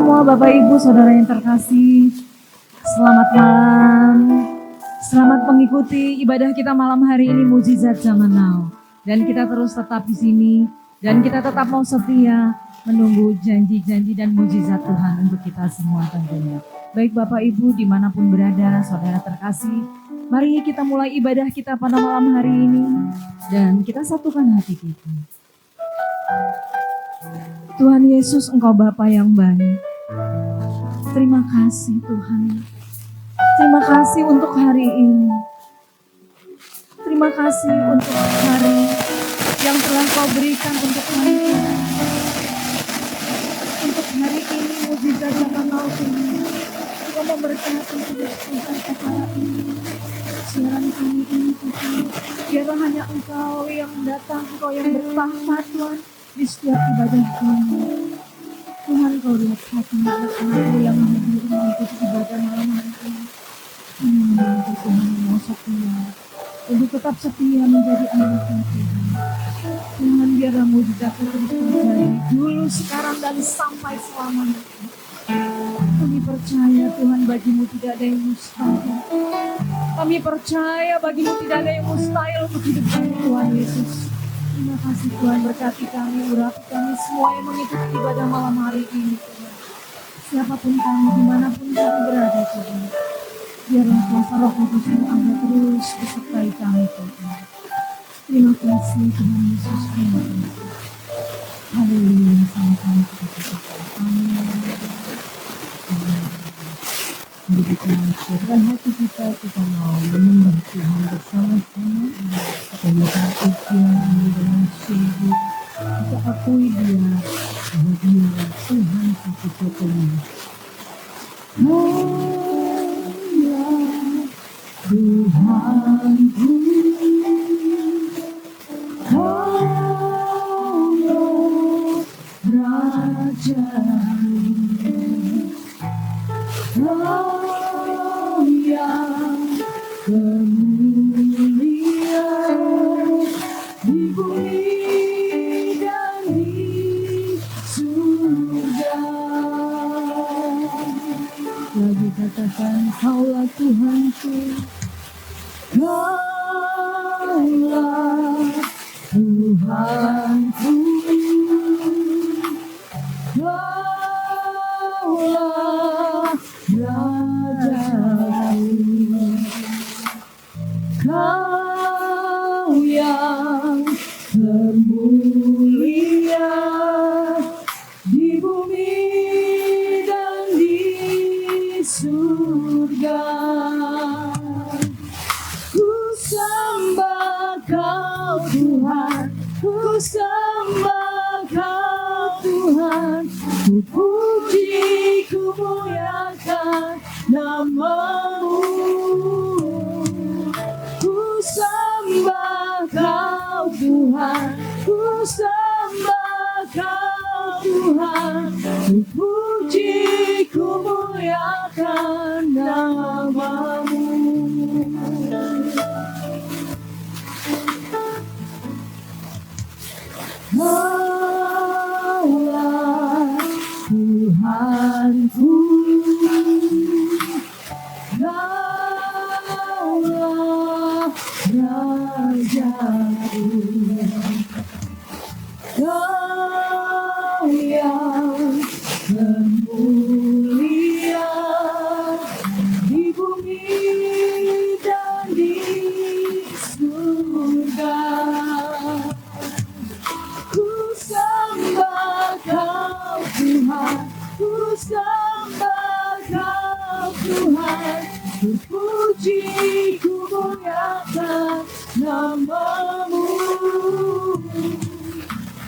semua Bapak Ibu Saudara yang terkasih, selamat malam. Selamat mengikuti ibadah kita malam hari ini Mujizat Zaman Now. Dan kita terus tetap di sini dan kita tetap mau setia menunggu janji-janji dan mujizat Tuhan untuk kita semua tentunya. Baik Bapak Ibu dimanapun berada, saudara terkasih, mari kita mulai ibadah kita pada malam hari ini dan kita satukan hati kita. Tuhan Yesus, Engkau Bapa yang baik. Terima kasih Tuhan. Terima kasih untuk hari ini. Terima kasih untuk hari yang telah Kau berikan untuk kami. Untuk hari ini mujizat zaman now Tuhan. Engkau memberkati terus Tuhan acara ini. Siaran kami ini Tuhan. Biarlah hanya Engkau yang datang, Engkau yang bertahta Tuhan di setiap ibadah kami. Tuhan Kau lihat hati anak-anakmu yang hadir mengikuti ibadah malam hari ini. Membantu Tuhan mau setia untuk tetap setia menjadi anak-anak Tuhan. Tuhan biarlah mujizat terus terjadi dulu, sekarang dan sampai selamanya. Kami percaya Tuhan bagimu tidak ada yang mustahil. Kami percaya bagimu tidak ada yang mustahil untuk hidup kami Tuhan Yesus. Terima kasih Tuhan, berkati kami, urapi kami semua yang mengikuti ibadah malam hari ini Tuhan. Siapapun kami, dimanapun kami berada Tuhan. Biarlah kuasa Roh Kudus-Mu ada terus besertai kami Tuhan. Terima kasih Tuhan Yesus. Terima kasih. Haleluya, sama-sama kita berdoa. Amin. Mari kita siapkan hati kita mau menyembah Tuhan bersama-sama. Kita lihat ujian dengan sungguh. Kita akui Dia bahwa Dia Tuhan satu-satunya. Ya Tuhanku, Kau Raja. Kau yang kemuliaan di bumi dan di surga. Lagi katakan, Kaulah Tuhanku, Kaulah Tuhanku, Kaulah Rajaku, Kau yang termulia di bumi dan di surga. Ku sembah Kau Tuhan, ku sembah Kau Tuhan, ku puji, ku muliakan nama-Mu. Ku sembah Kau Tuhan, ku sembah Kau Tuhan, ku puji, ku muliakan nama-Mu. Kaulah Tuhanku, Kaulah Rajaku, Kau yang kemuliaan di bumi dan di surga. Ku sembah Kau Tuhan, ku sembah Kau Tuhan, ku puji, ku muliakan nama-Mu.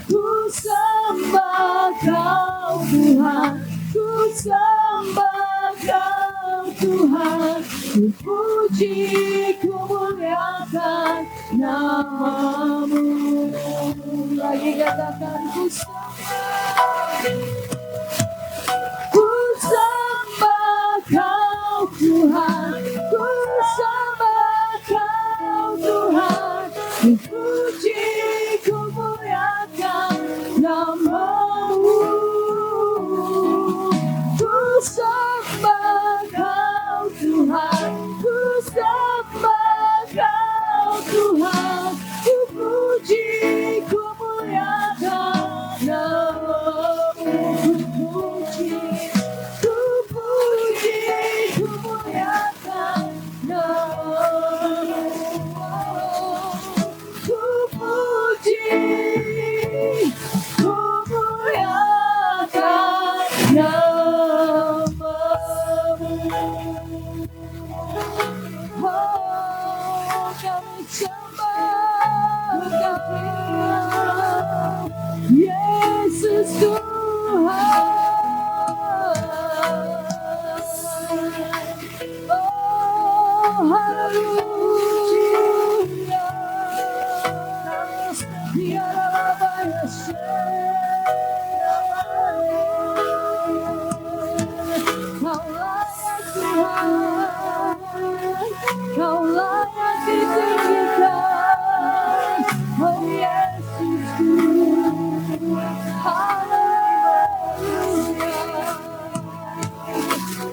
Ku sembah Kau Tuhan, ku sembah Kau Tuhan, ku puji, ku muliakan nama-Mu. Lagi katakan, ku sembah Kau Tuhan, ku sembah Kau Tuhan, ku puji, ku muliakan nama-Mu. Oh, kami sembah Kau, Yesus Tuhan. Oh, haleluya. Kau layak Tuhan, Kau layak ditinggikan, oh Yesusku, haleluya.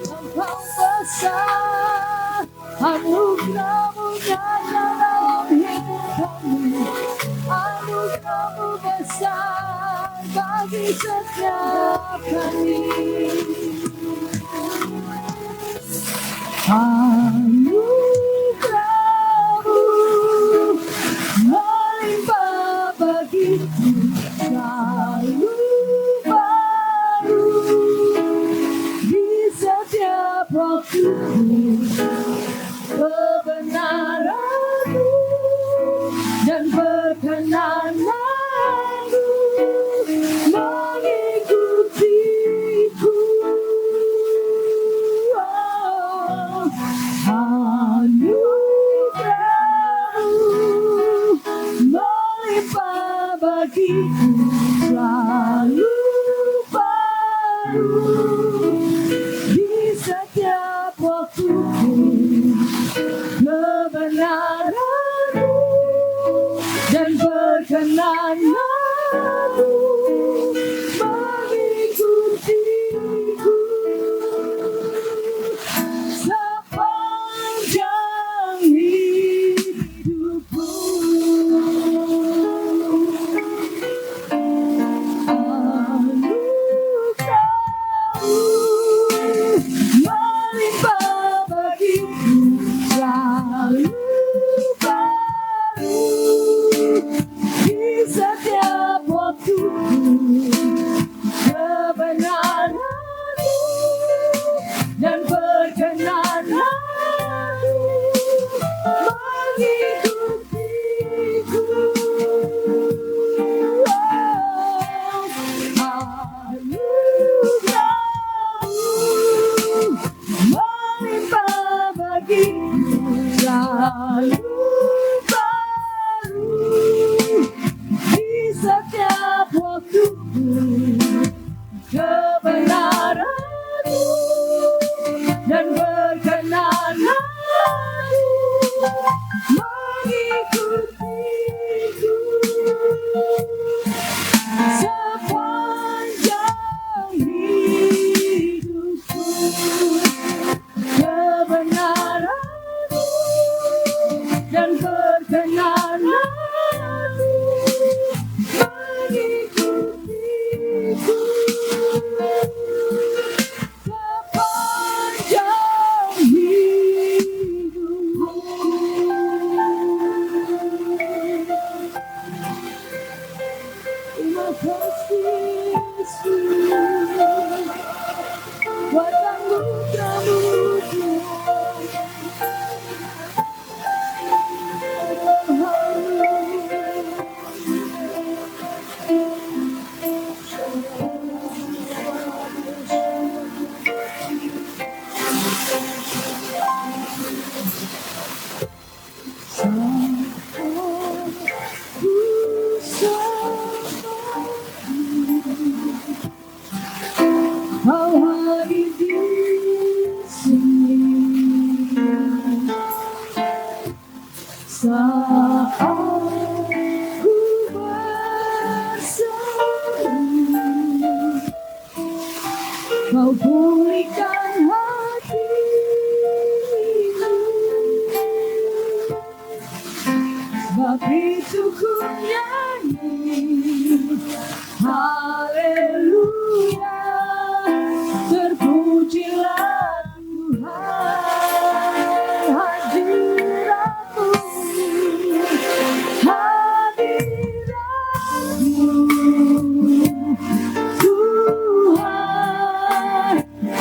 Engkau besar, anugerah-Mu nyata dalam hidup kami, anugerah-Mu besar bagi setiap kami. Anugerah-Mu melimpah bagiku, selalu baru di setiap waktu. Kebenaran-Mu dan perkenanan-Mu mengikutiku. Anugerah-Mu melimpah bagiku, selalu baru di setiap waktu. Kebenaran-Mu dan perkenanan-Mu mengikutiku sepanjang hidupku. Anugerah-Mu melimpah bagiku, selalu baru di setiap waktu. Kebenaran-Mu dan perkenanan-Mu mengikutiku. Anugerah-Mu melimpah bagiku, selalu baru di setiap waktu. Kebenaran-Mu dan perkenanan-Mu mengikutiku sepanjang hidupku. Kebenaran-Mu dan perkenanan-Mu mengikutiku sepanjang hidupku. Terima kasih Yesus, buat anugerah-Mu Kau hadir di sini saat ku berseru. Kau pulihkan hatiku, sebab itu ku nyanyi haleluya. Terpujilah Tuhan, hadirat-Mu, hadirat-Mu Tuhan,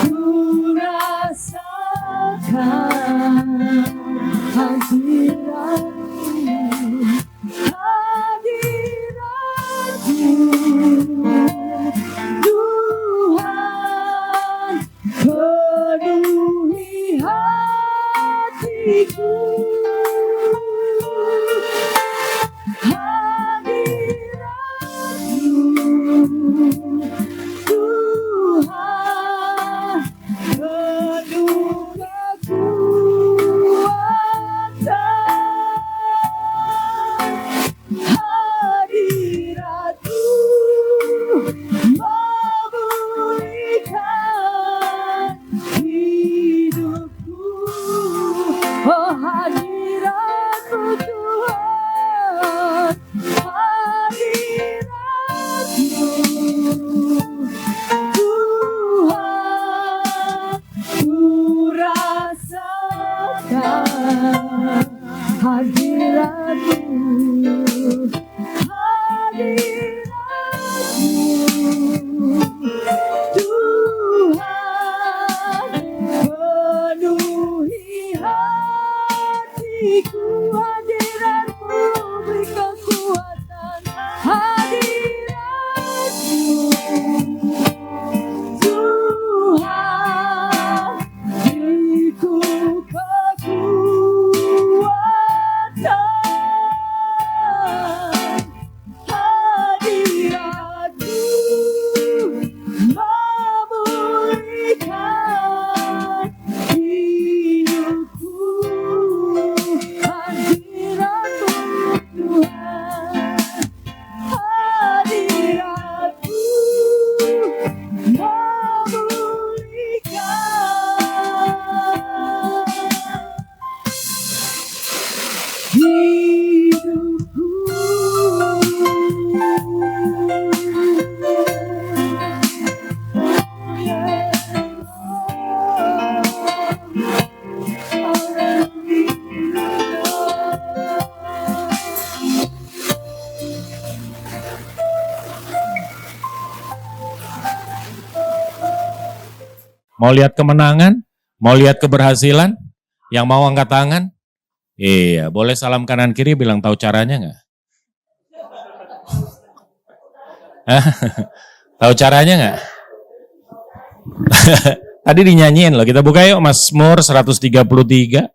ku rasa Mau lihat kemenangan? Mau lihat keberhasilan? Yang mau angkat tangan? Iya, boleh salam kanan kiri bilang tahu caranya nggak? Tahu caranya nggak? Tadi dinyanyiin loh, kita buka yuk Mazmur 133.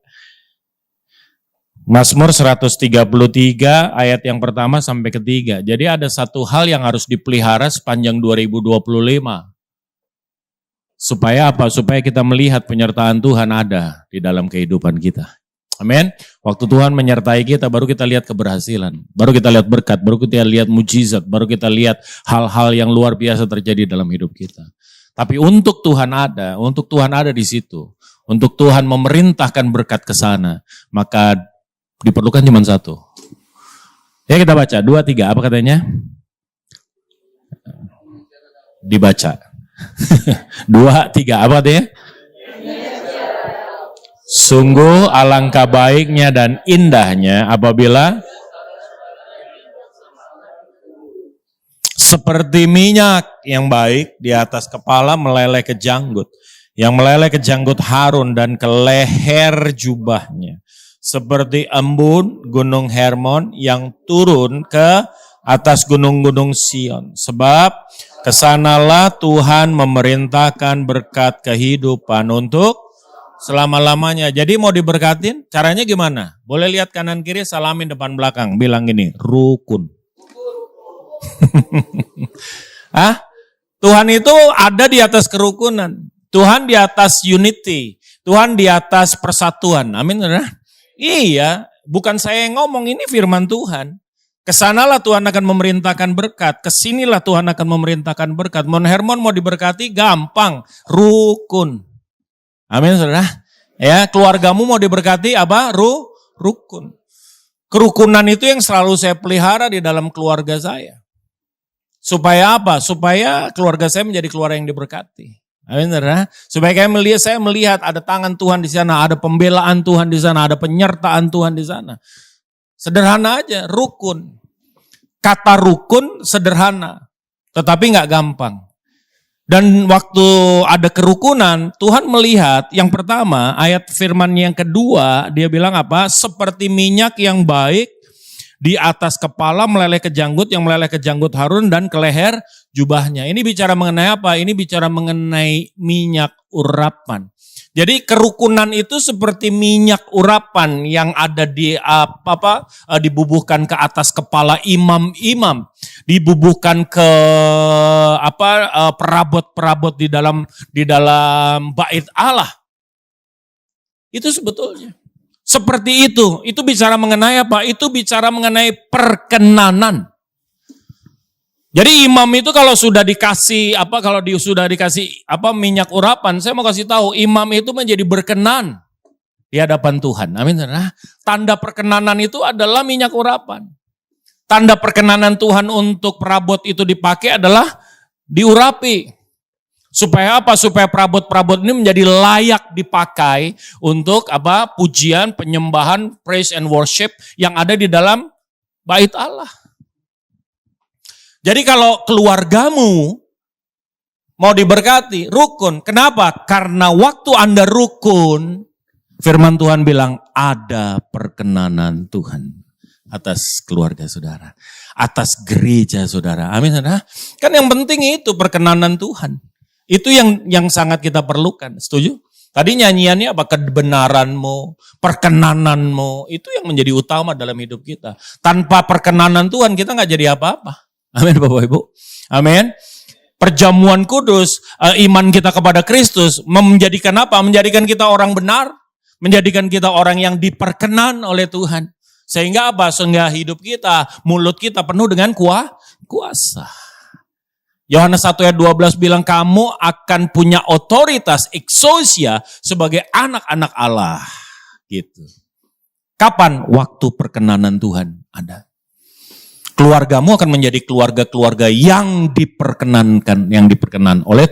Mazmur 133 ayat yang pertama sampai ketiga. Jadi ada satu hal yang harus dipelihara sepanjang 2025. Supaya apa? Supaya kita melihat penyertaan Tuhan ada di dalam kehidupan kita. Amin. Waktu Tuhan menyertai kita, baru kita lihat keberhasilan. Baru kita lihat berkat, baru kita lihat mujizat, baru kita lihat hal-hal yang luar biasa terjadi dalam hidup kita. Tapi untuk Tuhan ada di situ. Untuk Tuhan memerintahkan berkat ke sana, maka diperlukan cuma satu. Ya kita baca, 2, 3, apa katanya? Dibaca. 2, 3, apa katanya? Sungguh alangkah baiknya dan indahnya apabila seperti minyak yang baik di atas kepala meleleh ke janggut. Yang meleleh ke janggut Harun dan ke leher jubahnya. Seperti embun gunung Hermon yang turun ke atas gunung-gunung Sion. Sebab kesanalah Tuhan memerintahkan berkat kehidupan untuk selama-lamanya. Jadi mau diberkatin, caranya gimana? Boleh lihat kanan kiri, salamin depan belakang. Bilang gini, rukun. Tuhan itu ada di atas kerukunan. Tuhan di atas unity. Tuhan di atas persatuan. Amin. Iya, bukan saya yang ngomong, ini firman Tuhan. Kesanalah Tuhan akan memerintahkan berkat. Kesinilah Tuhan akan memerintahkan berkat. Mon Hermon mau diberkati, gampang. Rukun. Amin, saudara. Ya, keluargamu mau diberkati apa? Rukun. Kerukunan itu yang selalu saya pelihara di dalam keluarga saya. Supaya apa? Supaya keluarga saya menjadi keluarga yang diberkati. Amin, saudara. Supaya saya melihat ada tangan Tuhan di sana, ada pembelaan Tuhan di sana, ada penyertaan Tuhan di sana. Sederhana aja, rukun. Kata rukun sederhana, tetapi nggak gampang. Dan waktu ada kerukunan, Tuhan melihat yang pertama, ayat firman yang kedua, dia bilang apa? Seperti minyak yang baik di atas kepala meleleh ke janggut, yang meleleh ke janggut Harun dan ke leher jubahnya. Ini bicara mengenai apa? Ini bicara mengenai minyak urapan. Jadi kerukunan itu seperti minyak urapan yang ada di dibubuhkan ke atas kepala imam-imam, dibubuhkan ke perabot-perabot di dalam bait Allah. Itu sebetulnya seperti itu. Itu bicara mengenai apa? Itu bicara mengenai perkenanan. Jadi imam itu kalau sudah dikasih minyak urapan, saya mau kasih tahu, imam itu menjadi berkenan di hadapan Tuhan. Amin. Nah, tanda perkenanan itu adalah minyak urapan. Tanda perkenanan Tuhan untuk perabot itu dipakai adalah diurapi. Supaya apa? Supaya perabot-perabot ini menjadi layak dipakai untuk pujian, penyembahan, praise and worship yang ada di dalam bait Allah. Jadi kalau keluargamu mau diberkati, rukun. Kenapa? Karena waktu Anda rukun, firman Tuhan bilang ada perkenanan Tuhan atas keluarga saudara, atas gereja saudara. Amin, saudara. Kan yang penting itu perkenanan Tuhan. Itu yang sangat kita perlukan. Setuju? Tadi nyanyiannya apa? Kebenaranmu, perkenananmu, itu yang menjadi utama dalam hidup kita. Tanpa perkenanan Tuhan kita nggak jadi apa-apa. Amin Bapak Ibu. Amin. Perjamuan kudus, iman kita kepada Kristus menjadikan apa? Menjadikan kita orang benar, menjadikan kita orang yang diperkenan oleh Tuhan. Sehingga apa? Sehingga hidup kita, mulut kita penuh dengan kuasa. Yohanes 1 ayat 12 bilang kamu akan punya otoritas exousia sebagai anak-anak Allah. Gitu. Kapan? Waktu perkenanan Tuhan ada. Keluargamu akan menjadi keluarga-keluarga yang diperkenan oleh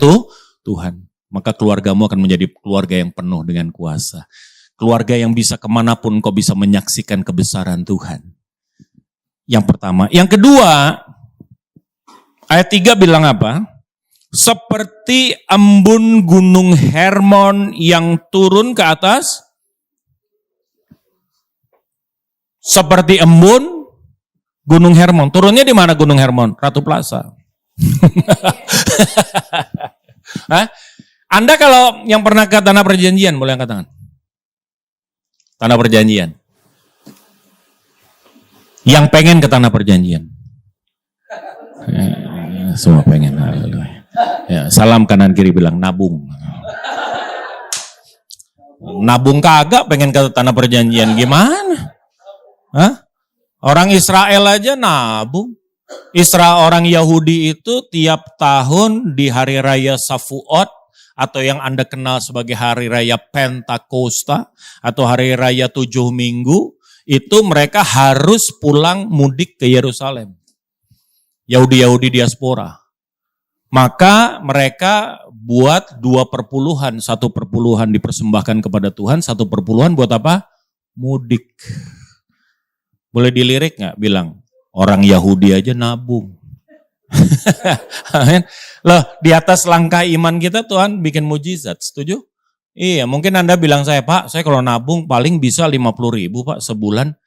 Tuhan. Maka keluargamu akan menjadi keluarga yang penuh dengan kuasa. Keluarga yang bisa kemanapun kau bisa menyaksikan kebesaran Tuhan. Yang pertama. Yang kedua, ayat 3 bilang apa? Seperti embun gunung Hermon yang turun ke atas. Seperti embun Gunung Hermon. Turunnya di mana Gunung Hermon? Ratu Plaza. Anda kalau yang pernah ke Tanah Perjanjian, boleh angkat tangan. Tanah Perjanjian. Yang pengen ke Tanah Perjanjian. Semua pengen. Ya, salam kanan kiri bilang nabung. Nabung kagak pengen ke Tanah Perjanjian. Gimana? Orang Israel aja nabung. Orang Yahudi itu tiap tahun di hari raya Shavuot atau yang Anda kenal sebagai hari raya Pentakosta atau hari raya 7 minggu, itu mereka harus pulang mudik ke Yerusalem. Yahudi-Yahudi diaspora. Maka mereka buat 2/10, 1/10 dipersembahkan kepada Tuhan, 1/10 buat apa? Mudik. Boleh dilirik nggak bilang, orang Yahudi aja nabung. Amin. Loh, di atas langkah iman kita Tuhan bikin mujizat, setuju? Iya, mungkin Anda bilang Pak, saya kalau nabung paling bisa 50.000 Pak sebulan.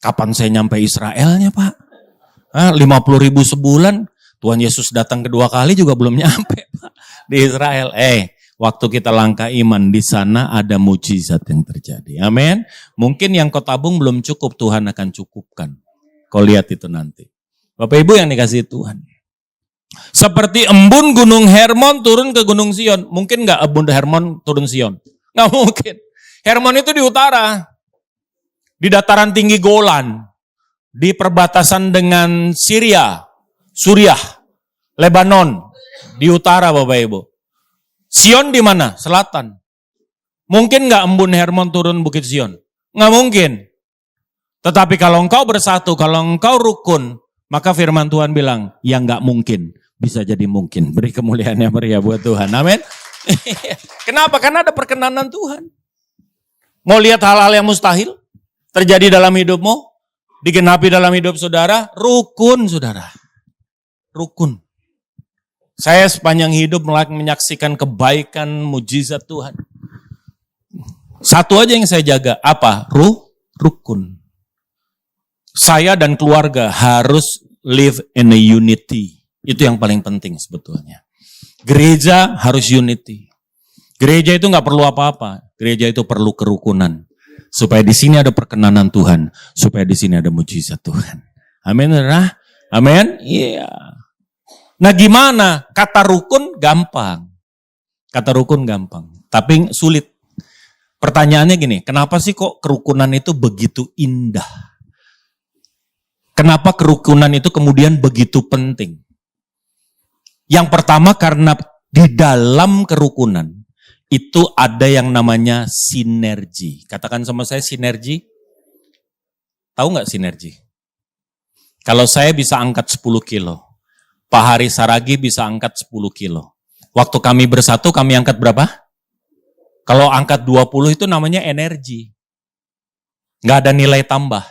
Kapan saya nyampe Israelnya Pak? 50.000 sebulan, Tuhan Yesus datang kedua kali juga belum nyampe Pak di Israel. Waktu kita langkah iman di sana ada mujizat yang terjadi. Amin. Mungkin yang kau tabung belum cukup, Tuhan akan cukupkan. Kau lihat itu nanti. Bapak Ibu yang dikasihi Tuhan. Seperti embun gunung Hermon turun ke gunung Sion. Mungkin nggak embun Hermon turun Sion? Nggak mungkin. Hermon itu di utara. Di dataran tinggi Golan. Di perbatasan dengan Syria, Suriah, Lebanon. Di utara Bapak Ibu. Sion di mana? Selatan. Mungkin nggak embun Hermon turun Bukit Sion? Nggak mungkin. Tetapi kalau engkau bersatu, kalau engkau rukun, maka firman Tuhan bilang, yang nggak mungkin bisa jadi mungkin. Beri kemuliaan yang meriah buat Tuhan. Amin. Kenapa? Karena ada perkenanan Tuhan. Mau lihat hal-hal yang mustahil terjadi dalam hidupmu, digenapi dalam hidup saudara, rukun saudara. Rukun. Saya sepanjang hidup menyaksikan kebaikan, mujizat Tuhan. Satu aja yang saya jaga, apa? Rukun. Saya dan keluarga harus live in a unity. Itu yang paling penting sebetulnya. Gereja harus unity. Gereja itu nggak perlu apa-apa. Gereja itu perlu kerukunan. Supaya di sini ada perkenanan Tuhan. Supaya di sini ada mujizat Tuhan. Amin. Amin. Iya. Nah gimana? Kata rukun gampang. Kata rukun gampang. Tapi sulit. Pertanyaannya gini, kenapa sih kok kerukunan itu begitu indah? Kenapa kerukunan itu kemudian begitu penting? Yang pertama karena di dalam kerukunan itu ada yang namanya sinergi. Katakan sama saya sinergi. Tahu nggak sinergi? Kalau saya bisa angkat 10 kilo, Pak Hari Saragi bisa angkat 10 kilo. Waktu kami bersatu kami angkat berapa? Kalau angkat 20 itu namanya energi. Nggak ada nilai tambah.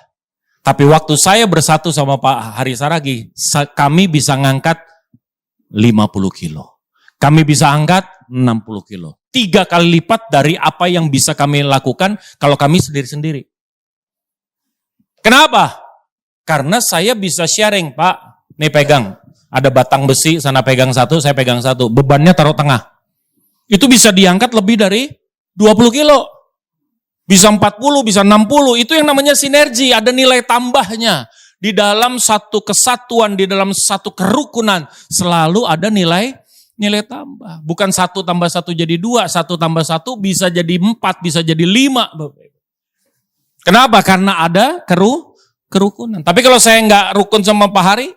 Tapi waktu saya bersatu sama Pak Hari Saragi, kami bisa ngangkat 50 kilo. Kami bisa angkat 60 kilo. 3 kali lipat dari apa yang bisa kami lakukan kalau kami sendiri-sendiri. Kenapa? Karena saya bisa sharing, Pak. Nih pegang. Ada batang besi, sana pegang satu, saya pegang satu. Bebannya taruh tengah. Itu bisa diangkat lebih dari 20 kilo. Bisa 40, bisa 60. Itu yang namanya sinergi. Ada nilai tambahnya. Di dalam satu kesatuan, di dalam satu kerukunan, selalu ada nilai tambah. Bukan 1 tambah 1 jadi 2, 1 tambah 1 bisa jadi 4, bisa jadi 5. Kenapa? Karena ada kerukunan. Tapi kalau saya nggak rukun sama Pak Hari,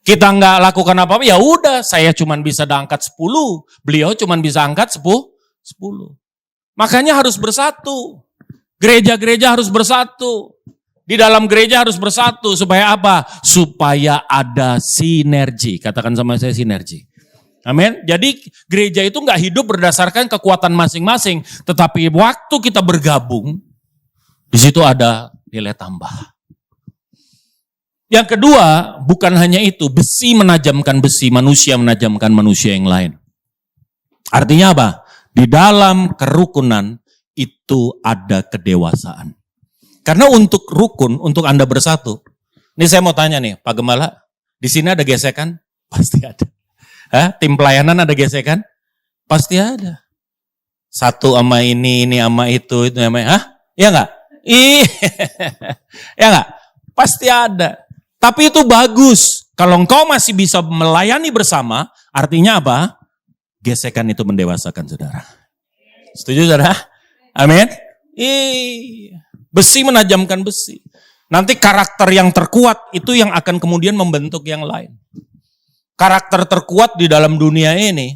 kita nggak lakukan apa-apa, ya udah, saya cuma bisa angkat 10, beliau cuma bisa angkat 10. Makanya harus bersatu. Gereja-gereja harus bersatu. Di dalam gereja harus bersatu. Supaya apa? Supaya ada sinergi. Katakan sama saya sinergi. Amin. Jadi gereja itu nggak hidup berdasarkan kekuatan masing-masing. Tetapi waktu kita bergabung, di situ ada nilai tambah. Yang kedua, bukan hanya itu. Besi menajamkan besi, manusia menajamkan manusia yang lain. Artinya apa? Di dalam kerukunan itu ada kedewasaan. Karena untuk rukun, untuk Anda bersatu. Ini saya mau tanya nih, Pak Gembala, di sini ada gesekan? Pasti ada. Tim pelayanan ada gesekan? Pasti ada. Satu sama ini sama itu sama ya enggak? Ya enggak? Pasti ada. Tapi itu bagus. Kalau engkau masih bisa melayani bersama, artinya apa? Gesekan itu mendewasakan saudara. Setuju saudara? Amin? Besi menajamkan besi. Nanti karakter yang terkuat itu yang akan kemudian membentuk yang lain. Karakter terkuat di dalam dunia ini,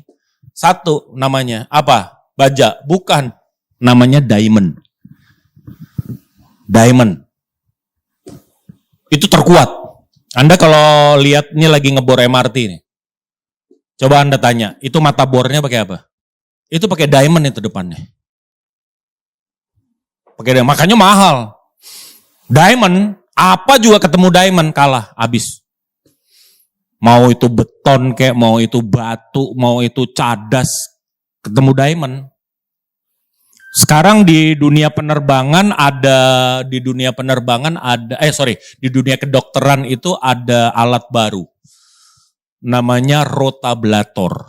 satu namanya, apa? Baja, bukan. Namanya diamond. Diamond. Itu terkuat. Anda kalau lihat ini lagi ngebor MRT nih. Coba Anda tanya, itu mata bornya pakai apa? Itu pakai diamond itu depannya. Pakai diamond, makanya mahal. Diamond, apa juga ketemu diamond kalah, habis. Mau itu beton kayak, mau itu batu, mau itu cadas, ketemu diamond. Sekarang di dunia penerbangan di dunia kedokteran itu ada alat baru. Namanya rotablator.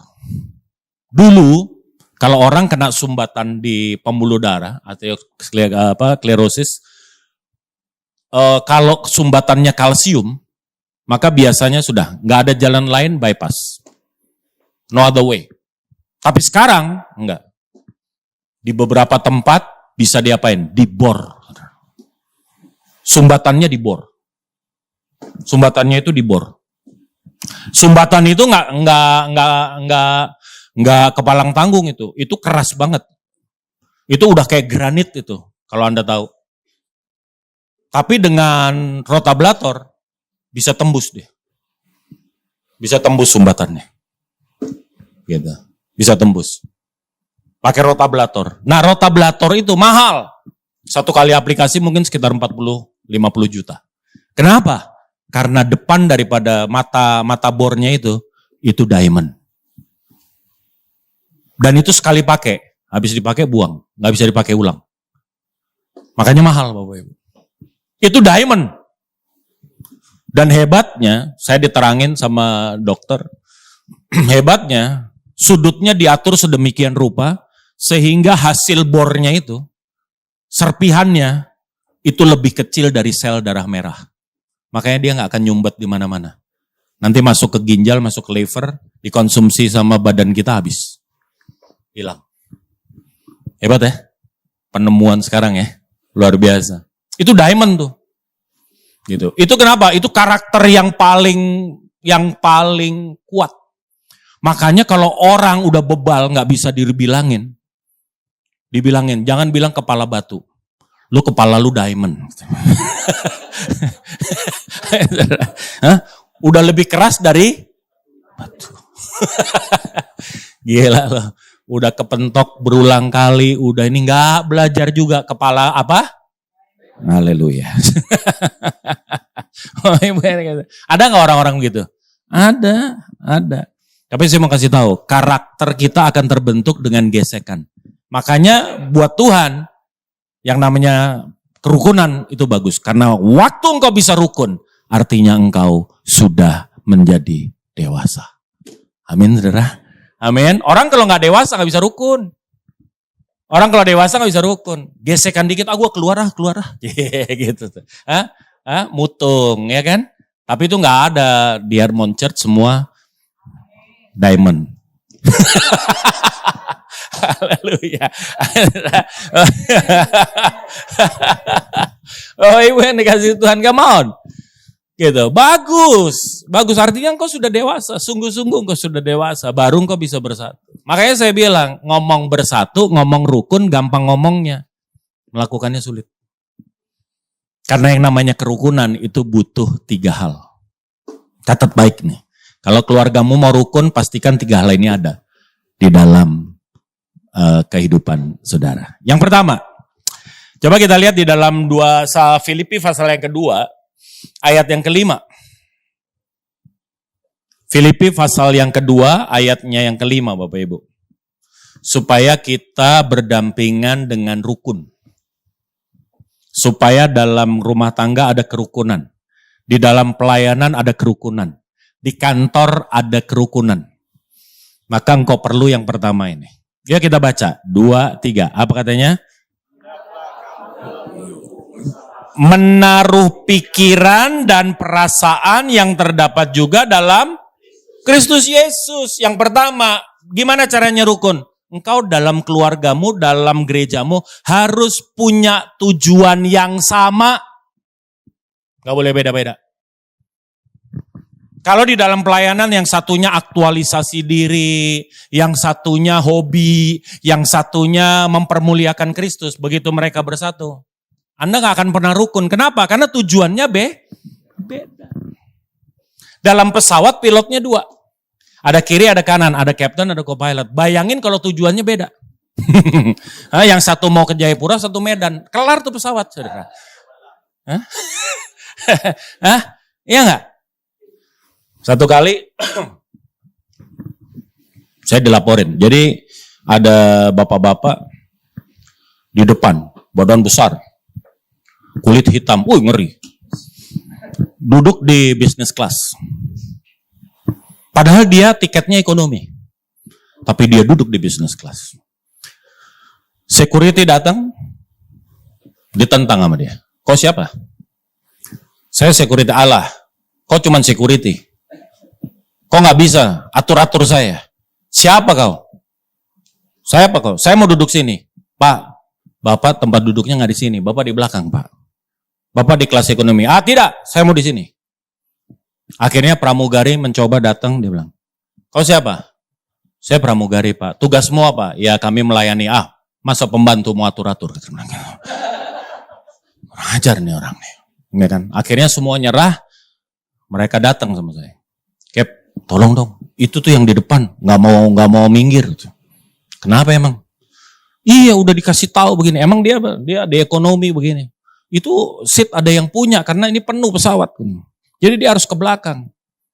Dulu kalau orang kena sumbatan di pembuluh darah atau sklerosis, kalau sumbatannya kalsium, maka biasanya sudah nggak ada jalan lain, bypass, no other way. Tapi sekarang enggak. Di beberapa tempat bisa diapain? Dibor. Sumbatannya dibor. Sumbatannya itu dibor. Sumbatan itu nggak kepalang tanggung itu keras banget. Itu udah kayak granit itu, kalau Anda tahu. Tapi dengan rotablator bisa tembus deh, bisa tembus sumbatannya, gitu, bisa tembus. Pakai rotablator. Nah rotablator itu mahal. Satu kali aplikasi mungkin sekitar 40-50 juta. Kenapa? Karena depan daripada mata bornya itu diamond. Dan itu sekali pakai, habis dipakai buang, nggak bisa dipakai ulang. Makanya mahal Bapak Ibu. Itu diamond. Dan hebatnya, saya diterangin sama dokter, hebatnya Sudutnya diatur sedemikian rupa, sehingga hasil bornya itu, serpihannya, itu lebih kecil dari sel darah merah. Makanya dia nggak akan nyumbat di mana-mana. Nanti masuk ke ginjal, masuk ke liver, dikonsumsi sama badan kita habis. Hilang. Hebat ya? Penemuan sekarang ya. Luar biasa. Itu diamond tuh. Gitu. Itu kenapa? Itu karakter yang paling kuat. Makanya kalau orang udah bebal nggak bisa dibilangin, jangan bilang kepala batu. Lu kepala lu diamond. Hah? Udah lebih keras dari batu. Gila loh. Udah kepentok berulang kali, udah ini nggak belajar juga kepala apa? Haleluya. Ada nggak orang-orang begitu? Ada. Tapi saya mau kasih tahu, karakter kita akan terbentuk dengan gesekan. Makanya buat Tuhan, yang namanya kerukunan itu bagus. Karena waktu engkau bisa rukun, artinya engkau sudah menjadi dewasa. Amin, saudara. Amin. Orang kalau nggak dewasa nggak bisa rukun. Orang kalau dewasa nggak bisa rukun. Gesekan dikit, gua keluar ah. Gitu. Mutung, ya kan? Tapi itu nggak ada di Harmon Church semua diamond. Haleluya. Oh, ibu yang dikasih Tuhan, come on. Gitu. Bagus artinya engkau sudah dewasa, sungguh-sungguh engkau sudah dewasa, baru engkau bisa bersatu. Makanya saya bilang, ngomong bersatu, ngomong rukun gampang ngomongnya, melakukannya sulit. Karena yang namanya kerukunan itu butuh 3 hal. Catat baik nih, kalau keluargamu mau rukun, pastikan 3 hal ini ada di dalam kehidupan saudara. Yang pertama, coba kita lihat di dalam 2 Filipi pasal yang kedua, ayat yang kelima. Filipi pasal yang kedua, ayatnya yang kelima, Bapak Ibu. Supaya kita berdampingan dengan rukun. Supaya dalam rumah tangga ada kerukunan. Di dalam pelayanan ada kerukunan. Di kantor ada kerukunan. Maka engkau perlu yang pertama ini. Ya kita baca, 2, 3. Apa katanya? Menaruh pikiran dan perasaan yang terdapat juga dalam Kristus Yesus. Yang pertama, gimana caranya rukun? Engkau dalam keluargamu, dalam gerejamu harus punya tujuan yang sama. Gak boleh beda-beda. Kalau di dalam pelayanan yang satunya aktualisasi diri, yang satunya hobi, yang satunya mempermuliakan Kristus, begitu mereka bersatu, Anda gak akan pernah rukun. Kenapa? Karena tujuannya beda. Dalam pesawat pilotnya 2. Ada kiri, ada kanan, ada captain, ada co-pilot. Bayangin kalau tujuannya beda. Yang satu mau ke Jayapura, satu Medan. Kelar tuh pesawat, saudara. Iya gak? Satu kali saya dilaporin. Jadi ada bapak-bapak di depan, badan besar, kulit hitam, ngeri. Duduk di business class. Padahal dia tiketnya ekonomi. Tapi dia duduk di business class. Security datang, ditentang sama dia. Kau siapa? Saya security Allah. Kau cuman security. Kau gak bisa atur-atur saya. Siapa kau? Saya apa kau? Saya mau duduk sini. Pak, Bapak tempat duduknya gak di sini. Bapak di belakang, Pak. Bapak di kelas ekonomi. Tidak, saya mau di sini. Akhirnya pramugari mencoba datang, dia bilang, kau siapa? Saya pramugari, Pak. Tugasmu apa? Ya kami melayani. Masa pembantu mau atur-atur? Ajar nih orang nih. Ya kan? Akhirnya semua nyerah, mereka datang sama saya. Tolong dong, itu tuh yang di depan nggak mau minggir. Kenapa emang? Iya udah dikasih tahu begini. Emang dia di ekonomi begini. Itu seat ada yang punya karena ini penuh pesawat. Jadi dia harus ke belakang.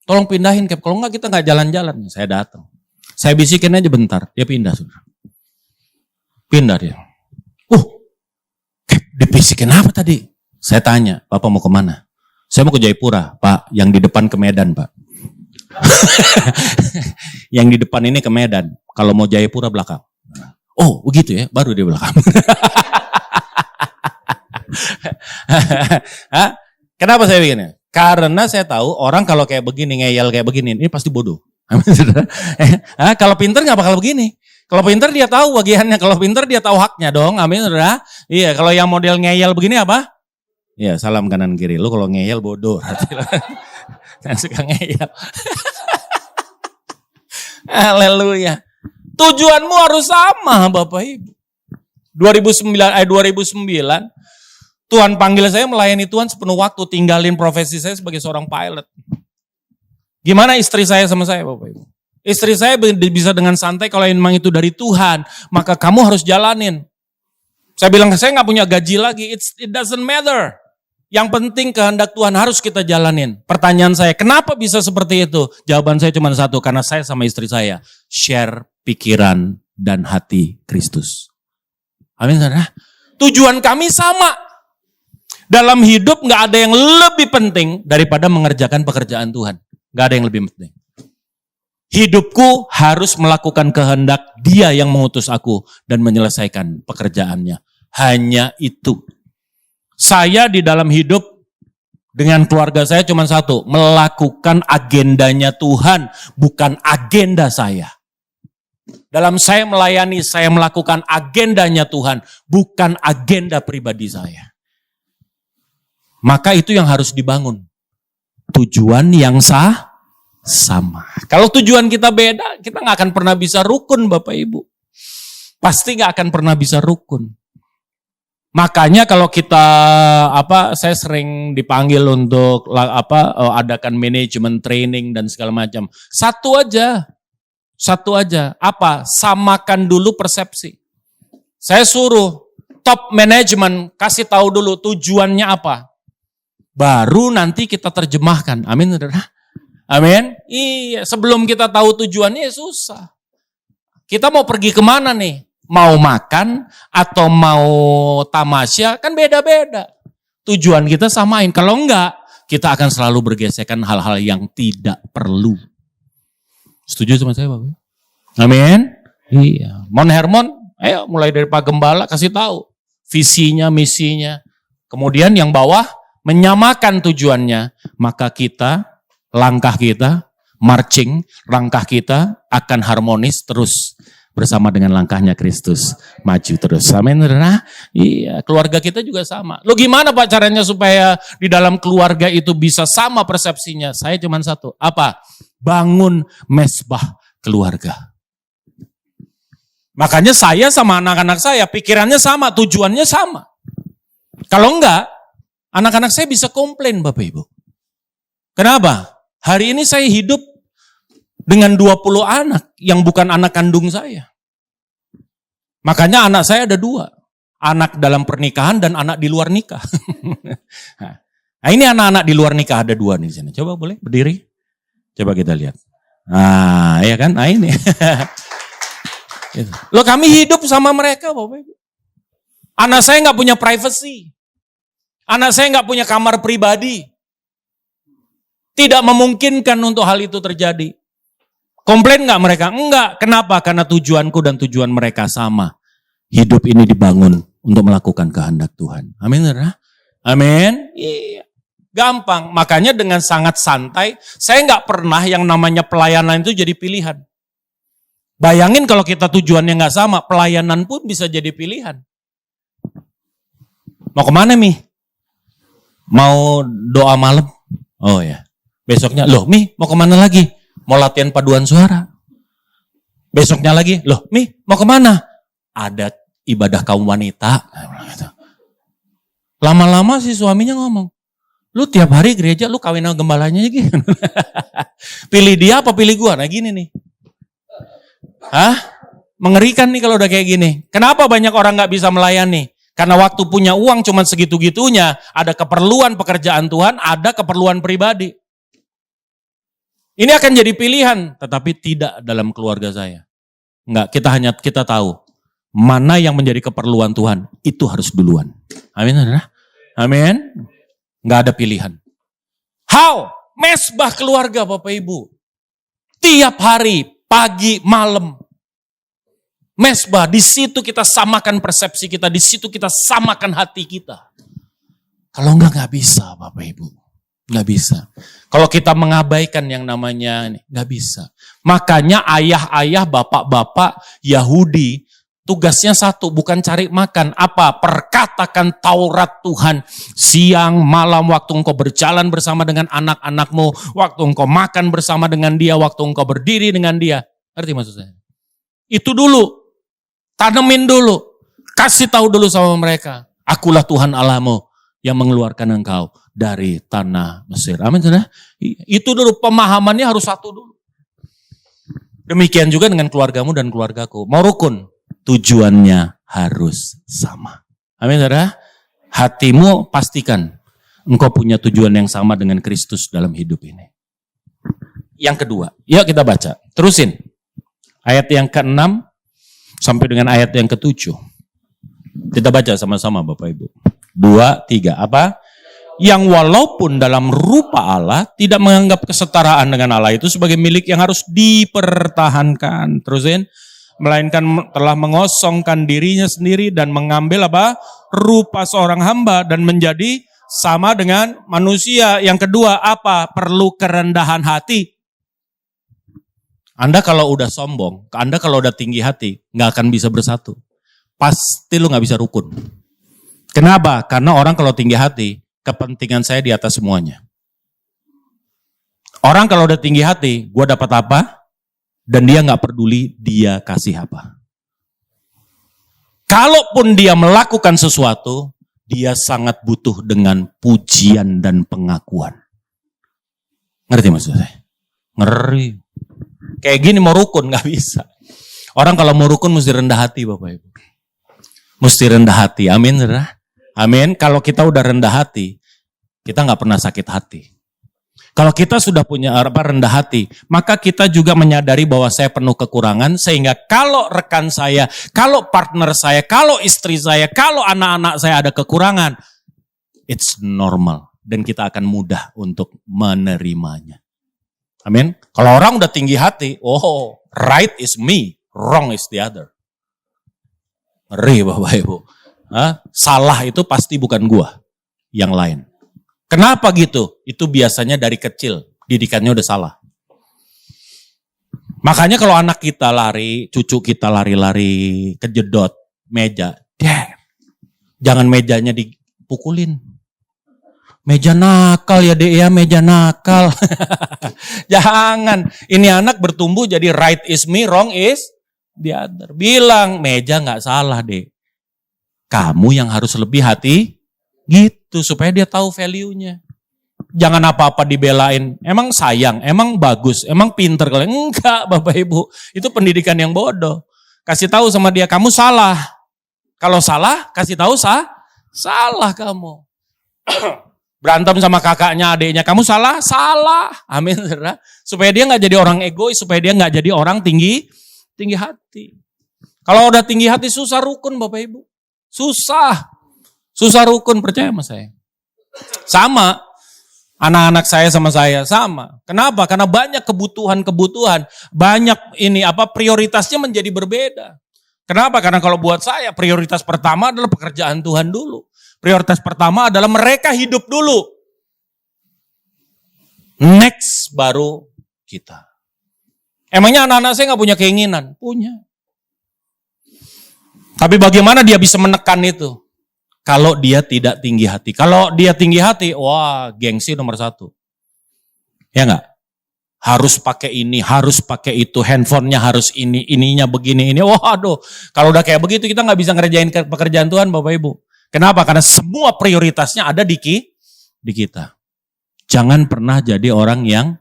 Tolong pindahin Cap. Kalau nggak kita nggak jalan-jalan. Saya datang. Saya bisikin aja bentar. Dia pindah sudah. Pindah dia. Cap, dibisikin apa tadi? Saya tanya, Bapak mau kemana? Saya mau ke Jayapura, Pak. Yang di depan ke Medan, Pak. Yang di depan ini ke Medan. Kalau mau Jayapura belakang. Oh begitu ya, baru di belakang. Hah? Kenapa saya begini? Karena saya tahu orang kalau kayak begini, ngeyel kayak begini, ini pasti bodoh. Kalau pinter nggak bakal begini. Kalau pinter dia tahu bagiannya, kalau pinter dia tahu haknya dong. Amin, saudara. Iya, kalau yang model ngeyel begini apa? Iya, salam kanan kiri. Lu kalau ngeyel bodoh. Yang suka ngeyel. Haleluya. Tujuanmu harus sama, Bapak Ibu. 2009, Tuhan panggil saya melayani Tuhan sepenuh waktu, tinggalin profesi saya sebagai seorang pilot. Gimana istri saya sama saya, Bapak Ibu? Istri saya bisa dengan santai kalau memang itu dari Tuhan, maka kamu harus jalanin. Saya bilang, saya nggak punya gaji lagi, it doesn't matter. Yang penting kehendak Tuhan harus kita jalanin. Pertanyaan saya, kenapa bisa seperti itu? Jawaban saya cuma satu, karena saya sama istri saya share pikiran dan hati Kristus. Amin, saudara. Tujuan kami sama. Dalam hidup nggak ada yang lebih penting daripada mengerjakan pekerjaan Tuhan. Nggak ada yang lebih penting. Hidupku harus melakukan kehendak Dia yang mengutus aku dan menyelesaikan pekerjaannya. Hanya itu. Saya di dalam hidup dengan keluarga saya cuma satu, melakukan agendanya Tuhan, bukan agenda saya. Dalam saya melayani, saya melakukan agendanya Tuhan, bukan agenda pribadi saya. Maka itu yang harus dibangun. Tujuan yang sama. Kalau tujuan kita beda, kita nggak akan pernah bisa rukun, Bapak Ibu. Pasti nggak akan pernah bisa rukun. Makanya kalau kita saya sering dipanggil untuk adakan manajemen training dan segala macam. Satu aja. Apa? Samakan dulu persepsi. Saya suruh top manajemen kasih tahu dulu tujuannya apa. Baru nanti kita terjemahkan. Amin, saudara. Amin. Iya, sebelum kita tahu tujuannya susah. Kita mau pergi kemana nih? Mau makan atau mau tamasya, kan beda-beda. Tujuan kita samain. Kalau enggak, kita akan selalu bergesekan hal-hal yang tidak perlu. Setuju sama saya, Bapak? Amin. Iya. Mon Hermon, ayo mulai dari Pak Gembala kasih tahu visinya, misinya. Kemudian yang bawah menyamakan tujuannya, maka kita, langkah kita, marching, langkah kita akan harmonis terus bersama dengan langkahnya Kristus, maju terus. Amin. Iya, keluarga kita juga sama. Lo gimana Pak caranya supaya di dalam keluarga itu bisa sama persepsinya? Saya cuma satu. Apa? Bangun mesbah keluarga. Makanya saya sama anak-anak saya pikirannya sama, tujuannya sama. Kalau enggak, anak-anak saya bisa komplain, Bapak Ibu. Kenapa? Hari ini saya hidup dengan 20 anak yang bukan anak kandung saya. Makanya anak saya ada 2. Anak dalam pernikahan dan anak di luar nikah. Nah ini anak-anak di luar nikah ada 2 nih di sini. Coba boleh berdiri? Coba kita lihat. Nah ya kan, nah ini. Loh kami hidup sama mereka Bapak Ibu. Anak saya gak punya privacy. Anak saya gak punya kamar pribadi. Tidak memungkinkan untuk hal itu terjadi. Komplain nggak mereka? Enggak. Kenapa? Karena tujuanku dan tujuan mereka sama. Hidup ini dibangun untuk melakukan kehendak Tuhan. Amin, saudara? Amin. Iya. Gampang. Makanya dengan sangat santai, saya nggak pernah yang namanya pelayanan itu jadi pilihan. Bayangin kalau kita tujuannya nggak sama, pelayanan pun bisa jadi pilihan. Mau kemana, Mi? Mau doa malam? Oh ya. Besoknya, loh Mi, mau kemana lagi? Mau latihan paduan suara. Besoknya lagi, loh Mi, mau kemana? Ada ibadah kaum wanita. Lama-lama si suaminya ngomong, lu tiap hari gereja, lu kawin sama gembalanya aja gitu. Pilih dia apa pilih gua? Nah gini nih. Hah? Mengerikan nih kalau udah kayak gini. Kenapa banyak orang gak bisa melayani? Karena waktu punya uang cuma segitu-gitunya. Ada keperluan pekerjaan Tuhan, ada keperluan pribadi. Ini akan jadi pilihan, tetapi tidak dalam keluarga saya. Enggak, kita tahu mana yang menjadi keperluan Tuhan, itu harus duluan. Amin, saudara? Amin. Enggak ada pilihan. How? Mesbah keluarga Bapak Ibu. Tiap hari, pagi, malam. Mesbah, di situ kita samakan persepsi kita, di situ kita samakan hati kita. Kalau enggak bisa Bapak Ibu. Enggak bisa. Kalau kita mengabaikan yang namanya ini, enggak bisa. Makanya ayah-ayah, bapak-bapak Yahudi, tugasnya satu, bukan cari makan. Apa? Perkatakan Taurat Tuhan. Siang, malam, waktu engkau berjalan bersama dengan anak-anakmu. Waktu engkau makan bersama dengan dia. Waktu engkau berdiri dengan dia. Ngerti maksud saya? Itu dulu. Tanemin dulu. Kasih tahu dulu sama mereka. Akulah Tuhan Allahmu yang mengeluarkan engkau dari tanah Mesir. Amin. Itu dulu, pemahamannya harus satu dulu. Demikian juga dengan keluargamu dan keluargaku. Mau rukun, tujuannya harus sama. Amin, saudara. Hatimu pastikan engkau punya tujuan yang sama dengan Kristus dalam hidup ini. Yang kedua, yuk kita baca. Terusin. Ayat yang ke-6 sampai dengan ayat yang ke-7. Kita baca sama-sama Bapak Ibu. 2, 3. Apa? Yang walaupun dalam rupa Allah tidak menganggap kesetaraan dengan Allah itu sebagai milik yang harus dipertahankan. Terusin. Melainkan telah mengosongkan dirinya sendiri dan mengambil apa? Rupa seorang hamba dan menjadi sama dengan manusia. Yang kedua apa? Perlu kerendahan hati. Anda kalau udah sombong, Anda kalau udah tinggi hati, nggak akan bisa bersatu. Pasti lu nggak bisa rukun. Kenapa? Karena orang kalau tinggi hati, kepentingan saya di atas semuanya. Orang kalau udah tinggi hati, gue dapat apa? Dan dia nggak peduli dia kasih apa. Kalaupun dia melakukan sesuatu, dia sangat butuh dengan pujian dan pengakuan. Ngerti maksud saya? Ngeri. Kayak gini mau rukun nggak bisa. Orang kalau mau rukun mesti rendah hati Bapak Ibu. Mesti rendah hati. Amin. Amin. Kalau kita udah rendah hati, kita nggak pernah sakit hati. Kalau kita sudah punya rendah hati, maka kita juga menyadari bahwa saya penuh kekurangan, sehingga kalau rekan saya, kalau partner saya, kalau istri saya, kalau anak-anak saya ada kekurangan, it's normal. Dan kita akan mudah untuk menerimanya. Amin. Kalau orang udah tinggi hati, oh, right is me, wrong is the other. Ngeri Bapak Ibu. Salah itu pasti bukan gua, yang lain. Kenapa gitu? Itu biasanya dari kecil, didikannya udah salah. Makanya kalau anak kita lari, cucu kita lari-lari, kejedot meja, jangan mejanya dipukulin. Meja nakal ya dek ya, meja nakal. Jangan, ini anak bertumbuh jadi right is me, wrong is the other. Bilang, meja gak salah dek. Kamu yang harus lebih hati, gitu, supaya dia tahu value-nya. Jangan apa-apa dibelain, emang sayang, emang bagus, emang pinter. Enggak Bapak Ibu, itu pendidikan yang bodoh. Kasih tahu sama dia, kamu salah. Kalau salah, kasih tahu salah kamu. Berantem sama kakaknya, adiknya, kamu salah? Salah. Amin. Supaya dia gak jadi orang egois, supaya dia gak jadi orang tinggi hati. Kalau udah tinggi hati susah rukun Bapak Ibu. Susah rukun, percaya sama saya. Sama, anak-anak saya sama saya, sama. Kenapa? Karena banyak kebutuhan, banyak prioritasnya menjadi berbeda. Kenapa? Karena kalau buat saya, prioritas pertama adalah pekerjaan Tuhan dulu. Prioritas pertama adalah mereka hidup dulu. Next baru kita. Emangnya anak-anak saya gak punya keinginan? Punya. Tapi bagaimana dia bisa menekan itu? Kalau dia tidak tinggi hati. Kalau dia tinggi hati, wah gengsi nomor 1. Ya enggak? Harus pakai ini, harus pakai itu, handphonenya harus ini, ininya begini, ini. Waduh, kalau udah kayak begitu kita gak bisa ngerjain pekerjaan Tuhan Bapak Ibu. Kenapa? Karena semua prioritasnya ada di kita. Jangan pernah jadi orang yang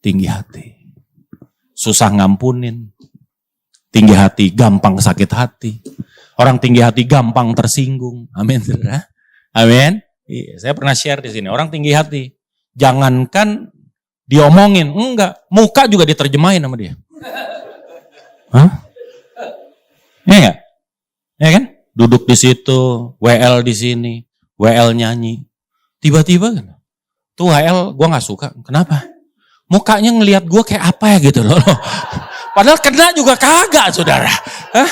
tinggi hati. Susah ngampunin. Tinggi hati, gampang sakit hati. Orang tinggi hati gampang tersinggung. Amin. Amin. Iya, saya pernah share di sini. Orang tinggi hati, jangankan diomongin, enggak, muka juga diterjemahin sama dia. Hah? Iya enggak? Ya kan? Duduk di situ, WL di sini, WL nyanyi. Tiba-tiba kan, tuh WL gue gak suka. Kenapa? Mukanya ngelihat gue kayak apa ya gitu loh. Padahal kena juga kagak, saudara. Hah?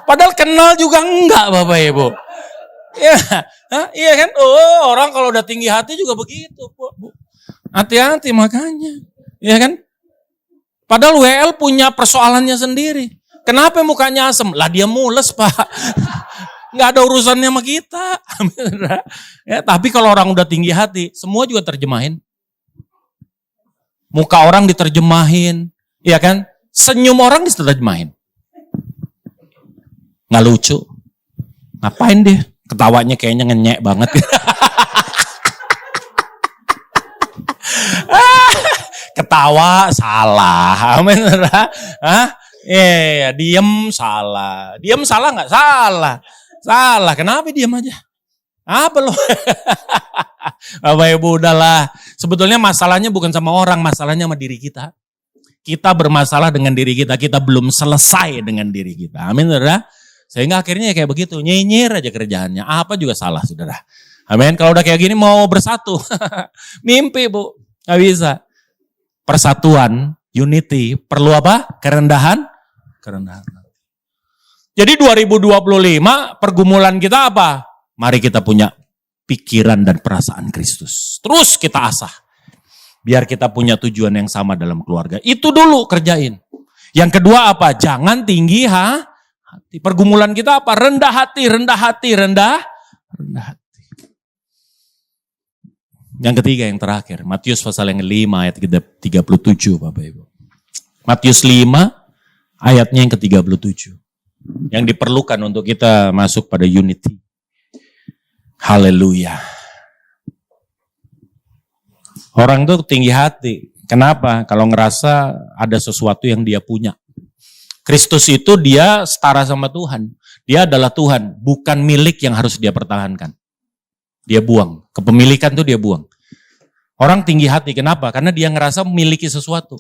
Padahal kenal juga enggak, Bapak Ibu. Ya, iya kan? Oh, orang kalau udah tinggi hati juga begitu, Bu. Hati-hati makanya. Iya kan? Padahal WL punya persoalannya sendiri. Kenapa mukanya asem? Lah dia mules, Pak. Nggak ada urusannya sama kita. Ya, tapi kalau orang udah tinggi hati, semua juga terjemahin. Muka orang diterjemahin, iya kan? Senyum orang diterjemahin. Nggak lucu. Ngapain dia? Ketawanya kayaknya ngenyek banget. Ketawa salah. Amin. Diem salah. Diem salah nggak? Salah. Salah. Kenapa diem aja? Apa lo? Bapak Ibu udahlah. Sebetulnya masalahnya bukan sama orang, masalahnya sama diri kita. Kita bermasalah dengan diri kita. Kita belum selesai dengan diri kita. Amin, saudara. Sehingga akhirnya kayak begitu. Nyinyir aja kerjaannya. Apa juga salah, saudara. Amin. Kalau udah kayak gini mau bersatu. Mimpi, Bu. Gak bisa. Persatuan, unity. Perlu apa? Kerendahan. Jadi 2025 pergumulan kita apa? Mari kita punya pikiran dan perasaan Kristus. Terus kita asah. Biar kita punya tujuan yang sama dalam keluarga. Itu dulu kerjain. Yang kedua apa? Jangan tinggi hati. Pergumulan kita apa? Rendah hati. Yang ketiga, yang terakhir. Matius pasal yang 5 ayat 37 Bapak Ibu. Matius 5 ayatnya yang ke-37. Yang diperlukan untuk kita masuk pada unity. Haleluya. Orang itu tinggi hati. Kenapa? Kalau ngerasa ada sesuatu yang dia punya. Kristus itu dia setara sama Tuhan. Dia adalah Tuhan, bukan milik yang harus dia pertahankan. Dia buang. Kepemilikan itu dia buang. Orang tinggi hati, kenapa? Karena dia ngerasa memiliki sesuatu.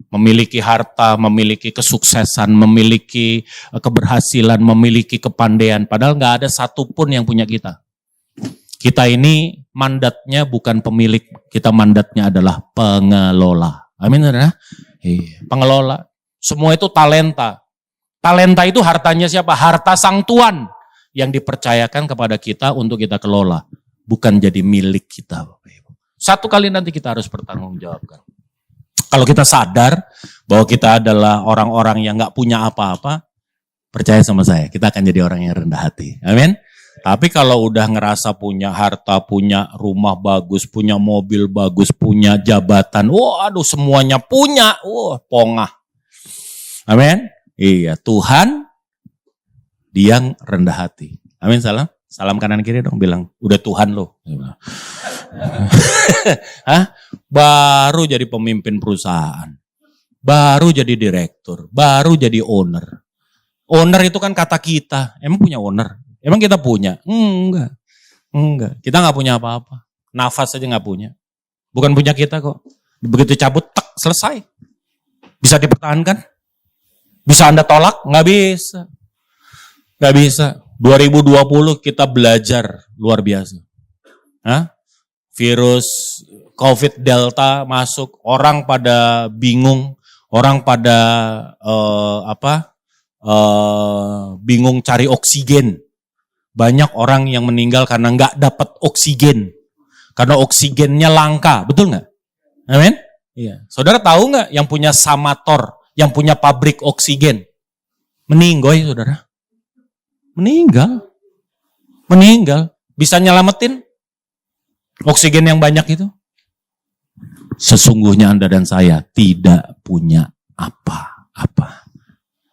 Memiliki harta, memiliki kesuksesan, memiliki keberhasilan, memiliki kepandaian. Padahal gak ada satupun yang punya kita. Kita ini mandatnya bukan pemilik, kita mandatnya adalah pengelola. Amin, saudara? Pengelola. Semua itu talenta. Talenta itu hartanya siapa? Harta sang Tuan yang dipercayakan kepada kita untuk kita kelola. Bukan jadi milik kita. Satu kali nanti kita harus bertanggung jawabkan. Kalau kita sadar bahwa kita adalah orang-orang yang gak punya apa-apa, percaya sama saya, kita akan jadi orang yang rendah hati. Amin. Tapi kalau udah ngerasa punya harta, punya rumah bagus, punya mobil bagus, punya jabatan, waduh semuanya punya, pongah. Amin. Iya, Tuhan dia yang rendah hati. Amin, salam. Salam kanan kiri dong, bilang, udah Tuhan loh. Hah? Baru jadi pemimpin perusahaan. Baru jadi direktur. Baru jadi owner. Owner itu kan kata kita. Emang punya owner? Emang kita punya? Enggak. Kita gak punya apa-apa. Nafas aja gak punya. Bukan punya kita kok. Begitu cabut, tak, selesai. Bisa dipertahankan? Bisa Anda tolak? Gak bisa. Gak bisa. 2020 kita belajar luar biasa. Virus COVID Delta masuk, orang pada bingung, orang pada bingung cari oksigen. Banyak orang yang meninggal karena nggak dapat oksigen, karena oksigennya langka, betul nggak? Amin. Iya. Saudara tahu nggak yang punya Samator, yang punya pabrik oksigen, meninggal, saudara? Meninggal. Bisa nyelamatin oksigen yang banyak itu? Sesungguhnya Anda dan saya tidak punya apa-apa.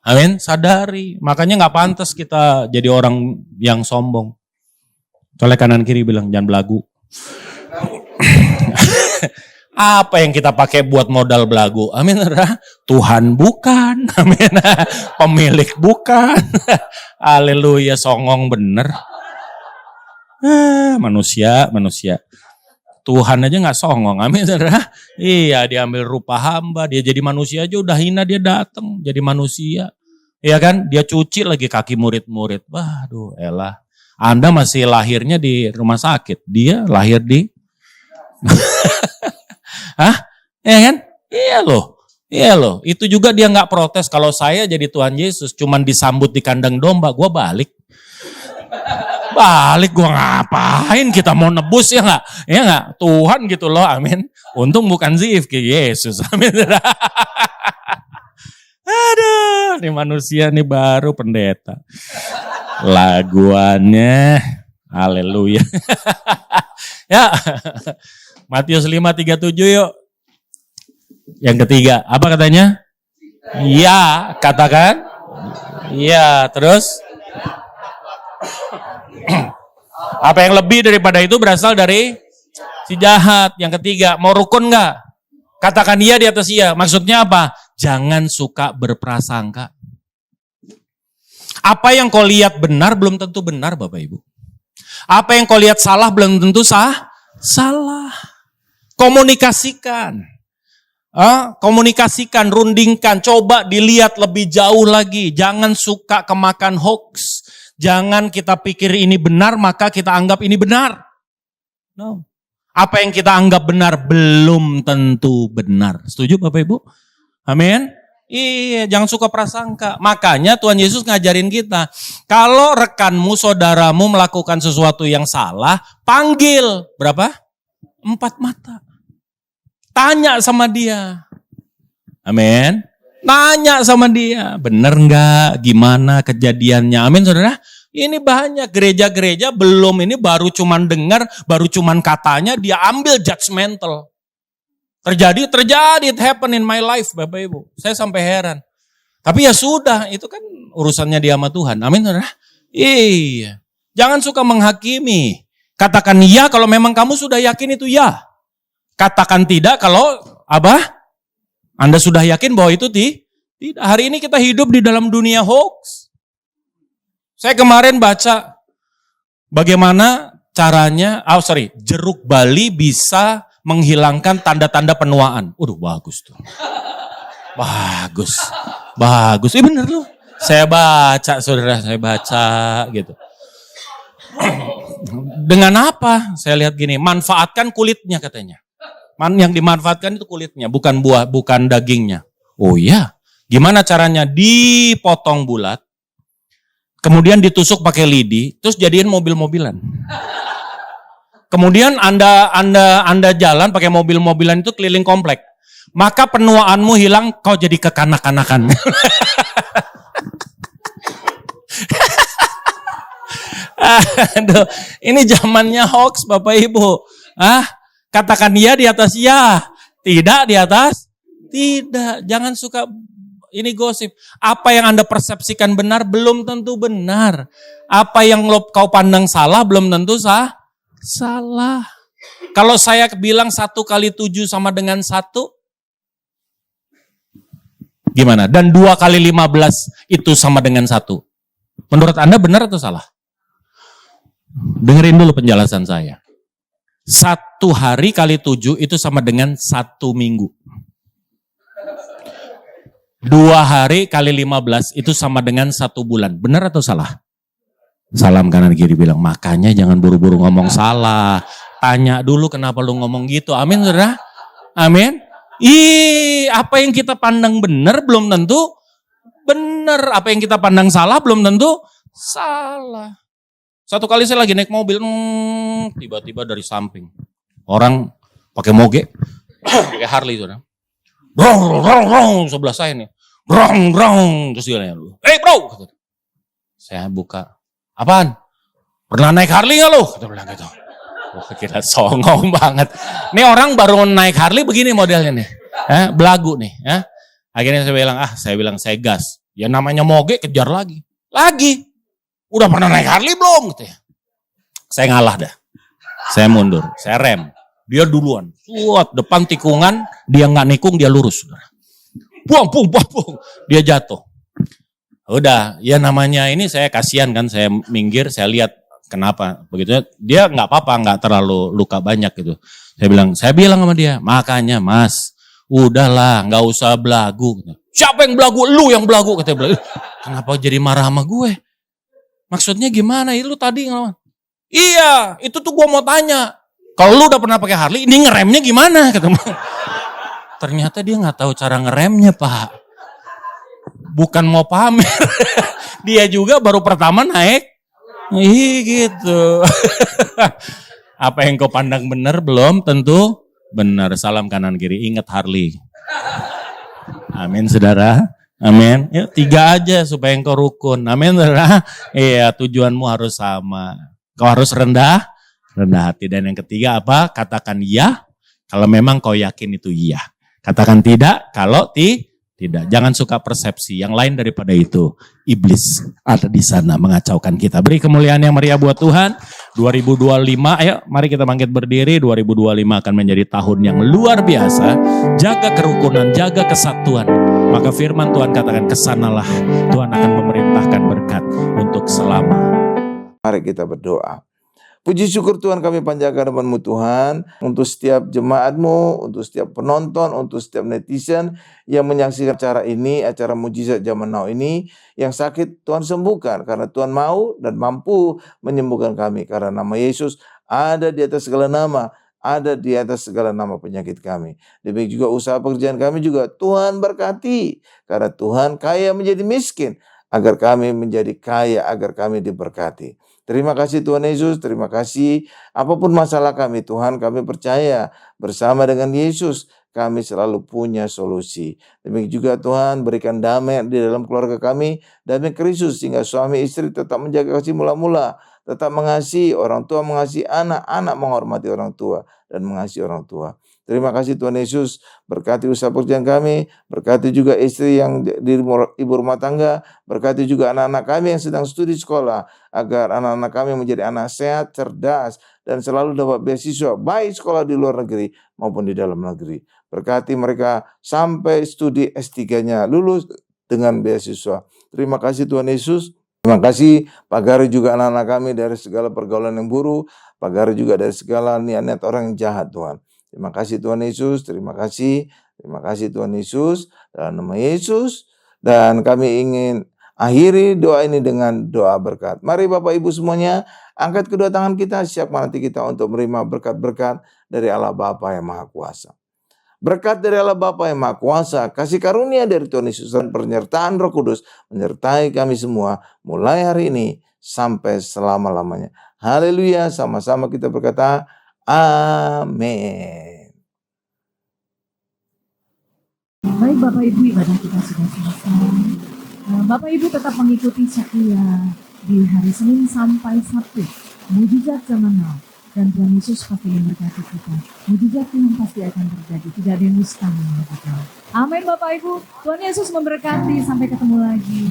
Amin, sadari. Makanya gak pantas kita jadi orang yang sombong. Soalnya kanan kiri bilang, jangan belagu. Apa yang kita pakai buat modal belagu? Amin. Tuhan bukan. Amin. Pemilik bukan. Haleluya, songong bener. Manusia. Tuhan aja gak songong. Amin. Iya, diambil rupa hamba. Dia jadi manusia aja udah hina, dia datang jadi manusia. Iya kan? Dia cuci lagi kaki murid-murid. Waduh, elah. Anda masih lahirnya di rumah sakit. Dia lahir di Hah? Ya kan? Iya loh. Iya loh. Itu juga dia nggak protes. Kalau saya jadi Tuhan Yesus cuman disambut di kandang domba, gue balik. Balik gue ngapain, kita mau nebus ya nggak? Ya nggak? Tuhan gitu loh, amin. Untung bukan Zif, Yesus, amin. Aduh, ini manusia nih baru pendeta. Laguannya, haleluya. Ya, Matius 5:37 yuk. Yang ketiga, apa katanya? Ya, katakan. Ya, terus? Apa yang lebih daripada itu berasal dari si jahat. Yang ketiga, mau rukun nggak? Katakan iya di atas iya. Maksudnya apa? Jangan suka berprasangka. Apa yang kau lihat benar belum tentu benar, Bapak Ibu. Apa yang kau lihat salah belum tentu salah. Komunikasikan. Komunikasikan, rundingkan, coba dilihat lebih jauh lagi. Jangan suka kemakan hoax. Jangan kita pikir ini benar, maka kita anggap ini benar. No. Apa yang kita anggap benar belum tentu benar. Setuju Bapak Ibu? Amin. Iya, jangan suka prasangka. Makanya Tuhan Yesus ngajarin kita, kalau rekanmu, saudaramu melakukan sesuatu yang salah, panggil. Berapa? 4 mata. Tanya sama dia. Amin. Tanya sama dia, bener nggak? Gimana kejadiannya? Amin, saudara. Ini banyak gereja-gereja belum ini baru cuman dengar, baru cuman katanya, dia ambil judgmental. Terjadi, it happen in my life, Bapak Ibu. Saya sampai heran. Tapi ya sudah, itu kan urusannya dia sama Tuhan. Amin, saudara. Iya. Jangan suka menghakimi. Katakan ya kalau memang kamu sudah yakin itu ya. Katakan tidak kalau apa? Anda sudah yakin bahwa itu tidak. Hari ini kita hidup di dalam dunia hoax. Saya kemarin baca bagaimana caranya, jeruk bali bisa menghilangkan tanda-tanda penuaan. Bagus tuh. Bagus. Ini bener loh. Saya baca, saudara, gitu. Dengan apa? Saya lihat gini, manfaatkan kulitnya katanya. Yang dimanfaatkan itu kulitnya, bukan buah, bukan dagingnya. Oh iya, gimana caranya? Dipotong bulat, kemudian ditusuk pakai lidi, terus jadiin mobil-mobilan. Kemudian Anda jalan pakai mobil-mobilan itu keliling komplek. Maka penuaanmu hilang, kau jadi kekanak-kanakan. Aduh, ini zamannya hoax Bapak Ibu. Katakan ya di atas ya, tidak di atas tidak. Jangan suka ini gosip. Apa yang Anda persepsikan benar belum tentu benar. Apa yang kau pandang salah belum tentu salah. Kalau saya bilang 1 kali 7 sama dengan 1, gimana? Dan 2 kali 15 itu sama dengan 1. Menurut Anda benar atau salah? Dengerin dulu penjelasan saya. 1 hari kali 7 itu sama dengan 1 minggu. 2 hari kali 15 itu sama dengan 1 bulan. Benar atau salah? Salam kanan kiri bilang, makanya jangan buru-buru ngomong salah. Tanya dulu kenapa lu ngomong gitu. Amin, saudara? Amin. Apa yang kita pandang benar belum tentu benar. Apa yang kita pandang salah belum tentu salah. Satu kali saya lagi naik mobil, tiba-tiba dari samping orang pakai moge, pakai Harley itu, brong, sebelah saya nih, brong, terus dia nanya, bro, saya buka, apaan? Pernah naik Harley nggak lo? Kita bilang gitu. Kira songong banget. Nih orang baru naik Harley begini modelnya nih, belagu nih, ya. Akhirnya saya bilang saya gas, ya namanya moge kejar lagi. Udah pernah naik Harley belum? Gitu ya. Saya ngalah dah. Saya mundur. Saya rem. Dia duluan. Depan tikungan. Dia nggak nikung, dia lurus. Buang. Dia jatuh. Udah. Ya namanya ini saya kasihan kan. Saya minggir. Saya lihat kenapa. Begitu. Dia nggak apa-apa. Nggak terlalu luka banyak gitu. Saya bilang sama dia. Makanya mas. Udahlah. Nggak usah belagu. Siapa yang belagu? Lu yang belagu. Kata belagu. Kenapa jadi marah sama gue? Maksudnya gimana? Lu tadi ngelawan. Iya, itu tuh gua mau tanya. Kalau lu udah pernah pakai Harley, ini ngeremnya gimana? Ketemu. Ternyata dia nggak tahu cara ngeremnya, Pak. Bukan mau pamer. Dia juga baru pertama naik. Ih gitu. Apa yang kau pandang benar belum tentu benar. Salam kanan kiri. Ingat Harley. Amin saudara. Amin. Ya, 3 aja supaya engkau rukun. Amin saudara. Iya, tujuanmu harus sama. Kau harus rendah hati. Dan yang ketiga apa? Katakan ya kalau memang kau yakin itu iya. Katakan tidak kalau tidak. Jangan suka persepsi. Yang lain daripada itu, iblis ada di sana mengacaukan kita. Beri kemuliaan yang meriah buat Tuhan. 2025, ayo mari kita bangkit berdiri. 2025 akan menjadi tahun yang luar biasa. Jaga kerukunan, jaga kesatuan. Maka firman Tuhan katakan, kesanalah Tuhan akan memerintahkan berkat untuk selama. Mari kita berdoa. Puji syukur Tuhan kami panjatkan nama-Mu Tuhan, untuk setiap jemaat-Mu, untuk setiap penonton, untuk setiap netizen yang menyaksikan acara ini, acara mujizat zaman now ini, yang sakit Tuhan sembuhkan, karena Tuhan mau dan mampu menyembuhkan kami, karena nama Yesus ada di atas segala nama, ada di atas segala nama penyakit kami. Demikian juga usaha pekerjaan kami juga Tuhan berkati, karena Tuhan kaya menjadi miskin, agar kami menjadi kaya, agar kami diberkati. Terima kasih Tuhan Yesus, terima kasih. Apapun masalah kami Tuhan, kami percaya bersama dengan Yesus kami selalu punya solusi. Demikian juga Tuhan berikan damai di dalam keluarga kami, damai Kristus sehingga suami istri tetap menjaga kasih mula-mula, tetap mengasihi orang tua, mengasihi anak, anak menghormati orang tua dan mengasihi orang tua. Terima kasih Tuhan Yesus, berkati usaha pekerjaan kami, berkati juga istri yang di ibu rumah tangga, berkati juga anak-anak kami yang sedang studi sekolah, agar anak-anak kami menjadi anak sehat, cerdas, dan selalu dapat beasiswa, baik sekolah di luar negeri maupun di dalam negeri. Berkati mereka sampai studi S3-nya lulus dengan beasiswa. Terima kasih Tuhan Yesus. Terima kasih Pak Gari juga anak-anak kami dari segala pergaulan yang buruk, Pak Gari juga dari segala niat-niat orang yang jahat Tuhan. Terima kasih Tuhan Yesus, terima kasih Tuhan Yesus, dalam nama Yesus. Dan kami ingin akhiri doa ini dengan doa berkat. Mari Bapak Ibu semuanya, angkat kedua tangan kita, siap menanti kita untuk menerima berkat-berkat dari Allah Bapa yang Maha Kuasa. Berkat dari Allah Bapa yang Maha Kuasa, kasih karunia dari Tuhan Yesus, dan penyertaan Roh Kudus menyertai kami semua, mulai hari ini sampai selama-lamanya. Haleluya, sama-sama kita berkata, amin. Baik Bapak Ibu, ibadah kita sudah selesai. Bapak Ibu tetap mengikuti setia di hari Senin sampai Sabtu. Mujizat zaman now. Dan Tuhan Yesus pasti memberkati kita. Mujizat Tuhan pasti akan terjadi. Tidak ada yang mustahil bagi Tuhan. Amin Bapak Ibu. Tuhan Yesus memberkati. Sampai ketemu lagi.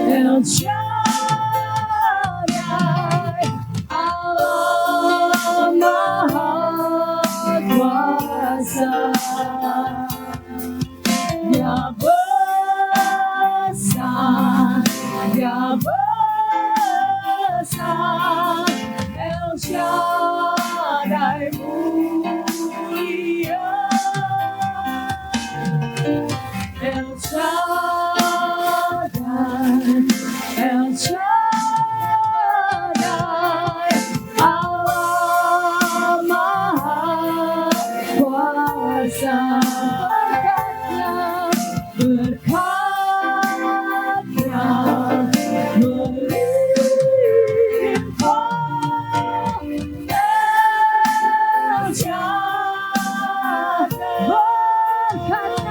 El Shaddai, Allah Maha Kuasa, Dia besar, El Shaddai mulia, El Shaddai, El Shaddai, Allah Maha Kuasa, berkatnya melimpah, El Shaddai, berkatnya